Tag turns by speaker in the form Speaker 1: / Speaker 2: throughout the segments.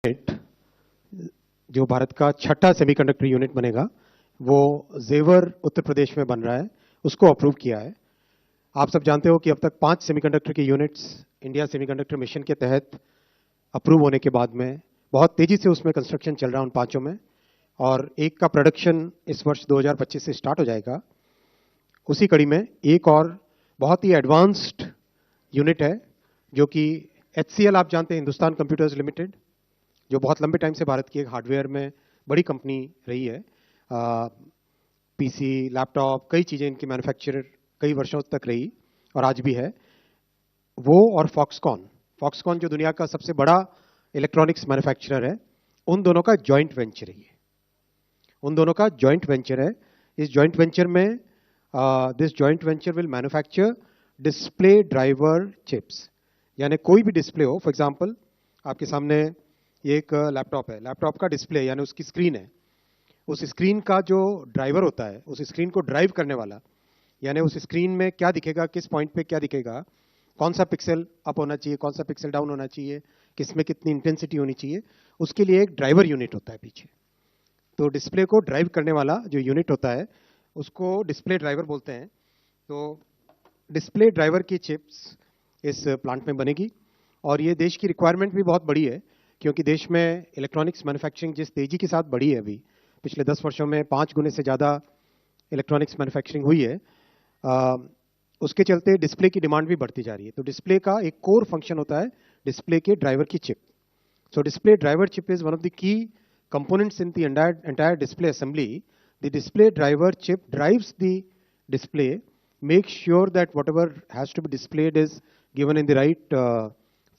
Speaker 1: Unit जो भारत का छठा सेमीकंडक्टर यूनिट बनेगा वो जेवर उत्तर प्रदेश में बन रहा है, उसको अप्रूव किया है। आप सब जानते हो कि अब तक 5 सेमीकंडक्टर के यूनिट्स इंडिया सेमीकंडक्टर मिशन के तहत अप्रूव होने के बाद में बहुत तेजी से उसमें कंस्ट्रक्शन चल रहा है उन पांचों में, और एक का प्रोडक्शन इस वर्ष 2025 से स्टार्ट हो जाएगा। उसी कड़ी में एक और बहुत ही एडवांस्ड यूनिट है जो कि HCL आप जानते हैं, हिंदुस्तान कंप्यूटर्स लिमिटेड, जो बहुत लंबे टाइम से भारत की एक हार्डवेयर में बड़ी कंपनी रही है। पीसी, लैपटॉप, कई चीज़ें इनकी मैन्युफैक्चरर कई वर्षों तक रही और आज भी है वो। और फॉक्सकॉन जो दुनिया का सबसे बड़ा इलेक्ट्रॉनिक्स मैन्युफैक्चरर है, उन दोनों का जॉइंट वेंचर है। इस जॉइंट वेंचर में this joint venture will manufacture display driver chips, यानी कोई भी डिस्प्ले हो। फॉर एग्जांपल आपके सामने ये एक लैपटॉप है, लैपटॉप का डिस्प्ले यानी उसकी स्क्रीन है, उस स्क्रीन का जो ड्राइवर होता है, उस स्क्रीन को ड्राइव करने वाला, यानी उस स्क्रीन में क्या दिखेगा, किस पॉइंट पे क्या दिखेगा, कौन सा पिक्सल अप होना चाहिए, कौन सा पिक्सल डाउन होना चाहिए, किसमें कितनी इंटेंसिटी होनी चाहिए, उसके लिए एक ड्राइवर यूनिट होता है पीछे। तो डिस्प्ले को ड्राइव करने वाला जो यूनिट होता है उसको डिस्प्ले ड्राइवर बोलते हैं। तो डिस्प्ले ड्राइवर की चिप्स इस प्लांट में बनेगी, और ये देश की रिक्वायरमेंट भी बहुत बड़ी है, क्योंकि देश में इलेक्ट्रॉनिक्स मैन्युफैक्चरिंग जिस तेजी के साथ बढ़ी है, अभी पिछले 10 वर्षों में 5 गुने से ज़्यादा इलेक्ट्रॉनिक्स मैन्युफैक्चरिंग हुई है, उसके चलते डिस्प्ले की डिमांड भी बढ़ती जा रही है। तो डिस्प्ले का एक कोर फंक्शन होता है डिस्प्ले के ड्राइवर की chip. So display driver chip is one of the key components in the entire display assembly. The display driver chip drives the display, makes sure that whatever has to be displayed is given in the right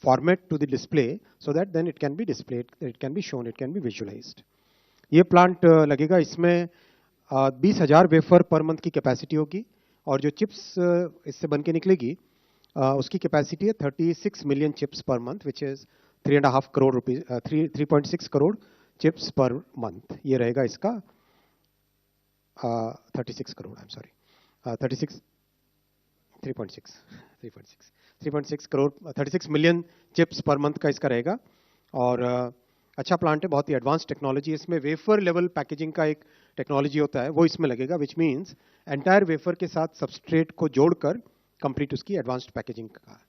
Speaker 1: format to the display, so that then it can be displayed, it can be shown, it can be visualized. ये plant लगेगा, इसमें 20,000 wafer per month की capacity होगी, और जो chips इससे बन के निकलेगी उसकी कैपेसिटी है 36 million chips per month, which is 3.5 crore rupees, 3.6 crore chips per month. ये रहेगा इसका 36 crore, I am sorry, 3.6 crore, 36 million chips per month का इसका रहेगा। और अच्छा प्लांट है, बहुत ही एडवांस टेक्नोलॉजी। इसमें वेफर लेवल पैकेजिंग का एक टेक्नोलॉजी होता है, वो इसमें लगेगा, विच मीन्स एंटायर वेफर के साथ सबस्ट्रेट को जोड़कर कंप्लीट उसकी एडवांस्ड पैकेजिंग का